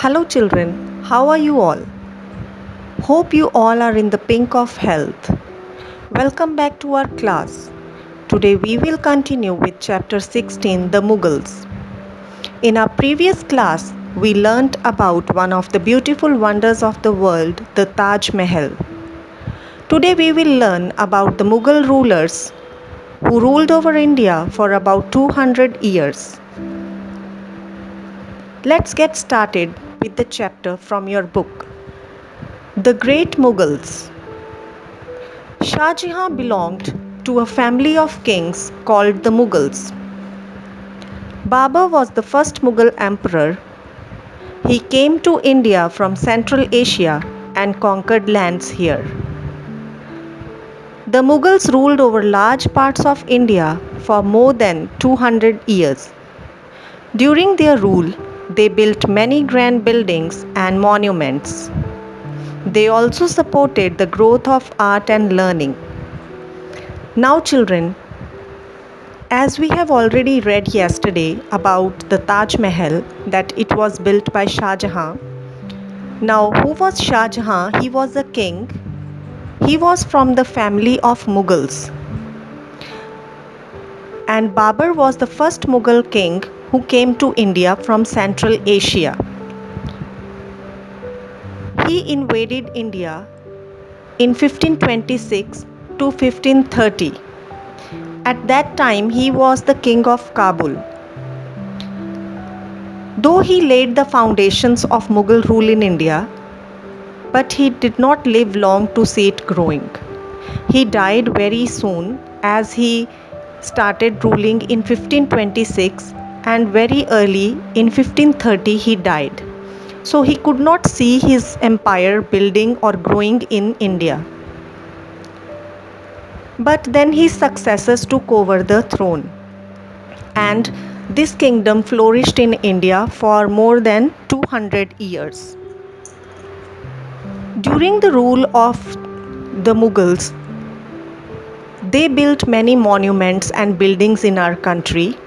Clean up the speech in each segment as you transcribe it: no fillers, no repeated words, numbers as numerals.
Hello, children. How are you all? Hope you all are in the pink of health. Welcome back to our class. Today we will continue with chapter 16, The Mughals. In our previous class, we learnt about one of the beautiful wonders of the world, the Taj Mahal. Today we will learn about the Mughal rulers who ruled over India for about 200 years. Let's get started with the chapter from your book. The Great Mughals. Shah Jahan belonged to a family of kings called the Mughals. Babur was the first Mughal emperor. He came to India from Central Asia and conquered lands here. The Mughals ruled over large parts of India for more than 200 years. During their rule, they built many grand buildings and monuments. They also supported the growth of art and learning. Now, children, as we have already read yesterday about the Taj Mahal, that it was built by Shah Jahan. Now, who was Shah Jahan? He was a king. He was from the family of Mughals. And Babur was the first Mughal king who came to India from Central Asia. He invaded India in 1526 to 1530. At that time, he was the king of Kabul. Though he laid the foundations of Mughal rule in India, but he did not live long to see it growing. He died very soon as he started ruling in 1526, and very early in 1530 he died. So he could not see his empire building or growing in India. But then his successors took over the throne, and this kingdom flourished in India for more than 200 years. During the rule of the Mughals, they built many monuments and buildings in our country,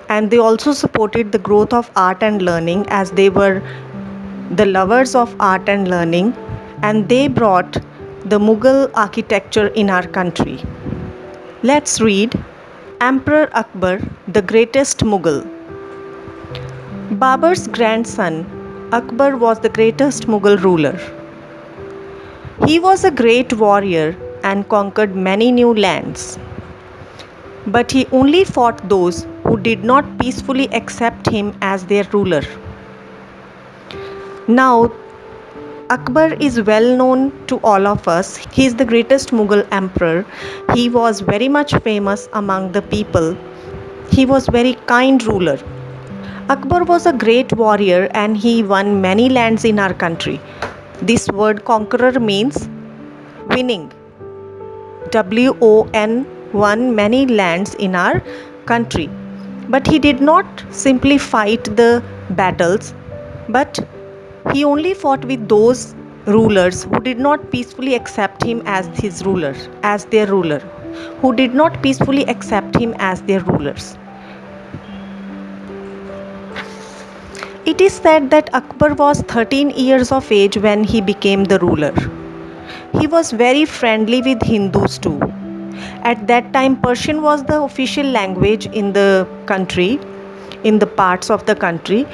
and they also supported the growth of art and learning as they were the lovers of art and learning, and they brought the Mughal architecture in our country. Let's read Emperor Akbar, the greatest Mughal. Babur's grandson Akbar was the greatest Mughal ruler. He was a great warrior and conquered many new lands. But he only fought those who did not peacefully accept him as their ruler. Now, Akbar is well known to all of us. He is the greatest Mughal emperor. He was very much famous among the people. He was very kind ruler. Akbar was a great warrior and he won many lands in our country. This word conqueror means winning. WON won many lands in our country. But he did not simply fight the battles, but he only fought with those rulers who did not peacefully accept him as his ruler, as their ruler, who did not peacefully accept him as their rulers. It is said that Akbar was 13 years of age when he became the ruler. He was very friendly with Hindus too. At that time, Persian was the official language in the country, in the parts of the country.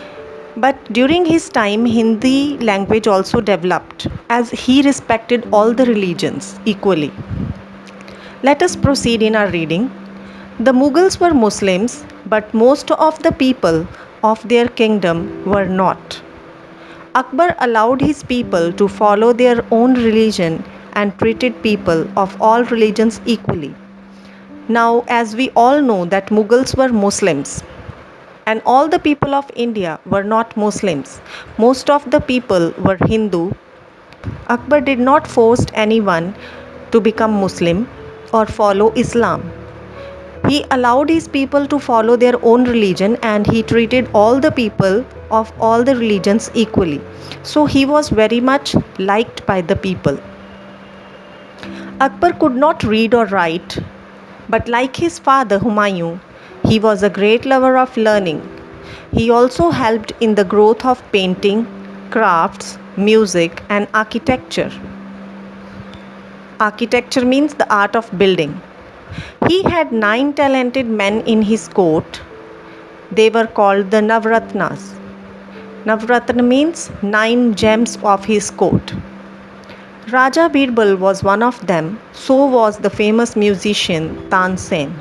But during his time, Hindi language also developed as he respected all the religions equally. Let us proceed in our reading. The Mughals were Muslims, but most of the people of their kingdom were not. Akbar allowed his people to follow their own religion and treated people of all religions equally. Now, as we all know that Mughals were Muslims and all the people of India were not Muslims. Most of the people were Hindu. Akbar did not force anyone to become Muslim or follow Islam. He allowed his people to follow their own religion and he treated all the people of all the religions equally. So he was very much liked by the people. Akbar could not read or write, but like his father Humayun, he was a great lover of learning. He also helped in the growth of painting, crafts, music, and architecture. Architecture means the art of building. He had 9 talented men in his court. They were called the Navratnas. Navratna means 9 gems of his court. Raja Birbal was one of them, so was the famous musician Tansen.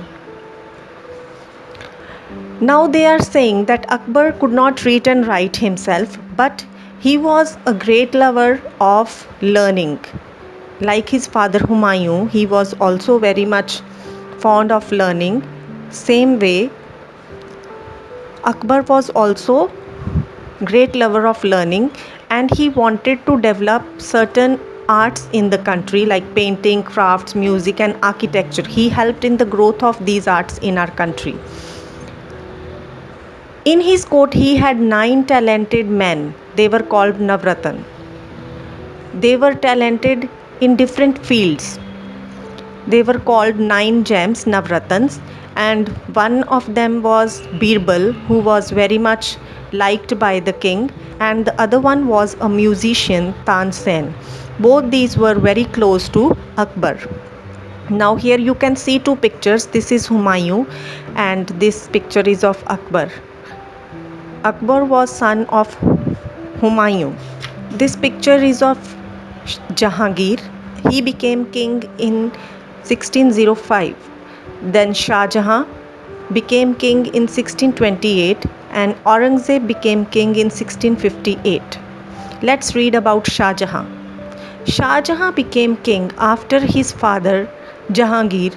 Now they are saying that Akbar could not read and write himself, but he was a great lover of learning. Like his father Humayun, he was also very much fond of learning. Same way, Akbar was also great lover of learning, and he wanted to develop certain arts in the country like painting, crafts, music, and architecture. He helped in the growth of these arts in our country. In his court, he had 9 talented men. They were called Navratan. They were talented in different fields. They were called 9 gems, Navratans, and one of them was Birbal, who was very much liked by the king, and the other one was a musician, Tansen. Both these were very close to Akbar. Now here you can see two pictures. This is Humayun and this picture is of Akbar. Akbar was son of Humayun. This picture is of Jahangir. He became king in 1605. Then Shah Jahan became king in 1628 and Aurangzeb became king in 1658. Let's read about Shah Jahan. Shah Jahan became king after his father Jahangir.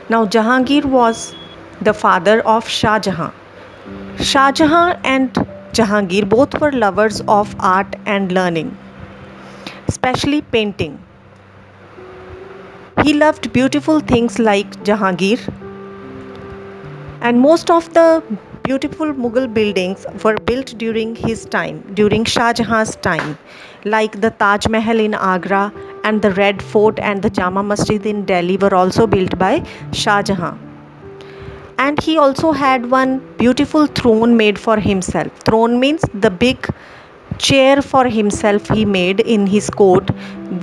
Now Jahangir was the father of Shah Jahan. Shah Jahan and Jahangir both were lovers of art and learning, especially painting. He loved beautiful things like Jahangir, and most of the beautiful Mughal buildings were built during his time, during Shah Jahan's time, like the Taj Mahal in Agra and the Red Fort and the Jama Masjid in Delhi were also built by Shah Jahan. And he also had one beautiful throne made for himself. Throne means the big chair for himself he made in his court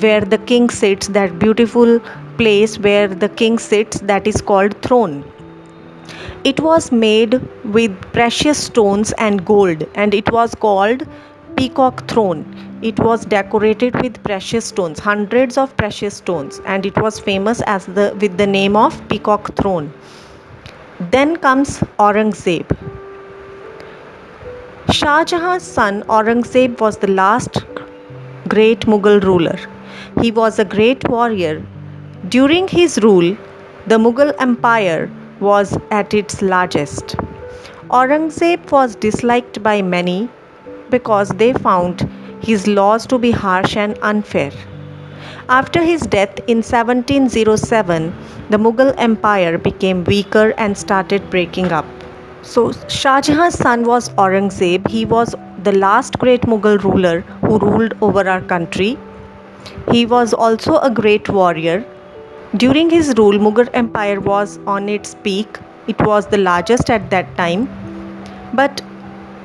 where the king sits, that beautiful place where the king sits, that is called throne. It was made with precious stones and gold, and it was called peacock throne. It was decorated with precious stones, hundreds of precious stones, and it was famous as the with the name of peacock throne. Then comes Aurangzeb. Shah Jahan's son Aurangzeb was the last great Mughal ruler. He was a great warrior. During his rule, the Mughal Empire was at its largest. Aurangzeb was disliked by many because they found his laws to be harsh and unfair. After his death in 1707, the Mughal Empire became weaker and started breaking up. So, Shah Jahan's son was Aurangzeb. He was the last great Mughal ruler who ruled over our country. He was also a great warrior. During his rule, Mughal Empire was on its peak. It was the largest at that time. But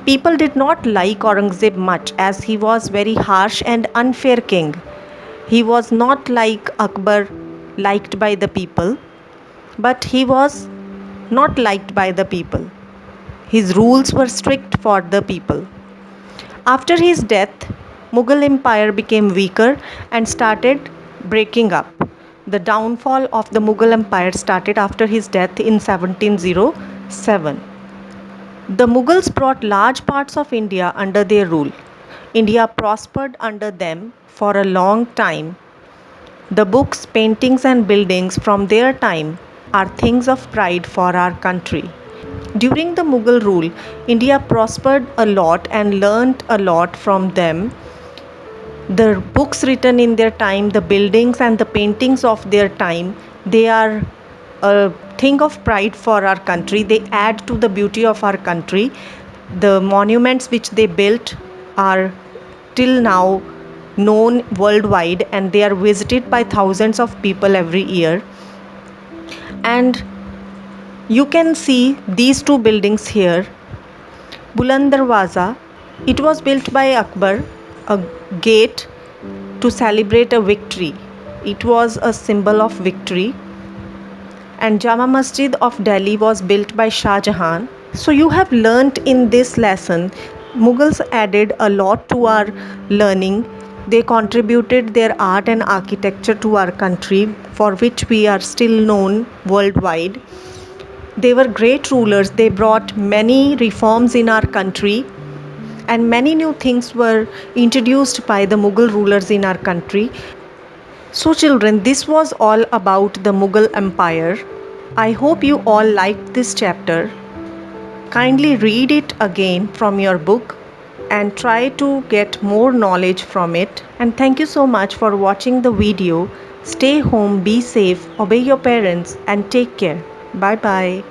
people did not like Aurangzeb much as he was very harsh and unfair king. He was not like Akbar, liked by the people, but he was not liked by the people. His rules were strict for the people. After his death, Mughal Empire became weaker and started breaking up. The downfall of the Mughal Empire started after his death in 1707. The Mughals brought large parts of India under their rule. India prospered under them for a long time. The books, paintings, and buildings from their time are things of pride for our country. During the Mughal rule, India prospered a lot and learnt a lot from them. The books written in their time, the buildings and the paintings of their time, they are a thing of pride for our country. They add to the beauty of our country. The monuments which they built are till now known worldwide and they are visited by thousands of people every year. And you can see these two buildings here. Buland Darwaza. It was built by Akbar, a gate to celebrate a victory. It was a symbol of victory. And Jama Masjid of Delhi was built by Shah Jahan. So you have learnt in this lesson, Mughals added a lot to our learning. They contributed their art and architecture to our country, for which we are still known worldwide. They were great rulers. They brought many reforms in our country, and many new things were introduced by the Mughal rulers in our country. So, children, this was all about the Mughal Empire. I hope you all liked this chapter. Kindly read it again from your book and try to get more knowledge from it. And thank you so much for watching the video. Stay home, be safe, obey your parents, and take care. Bye bye.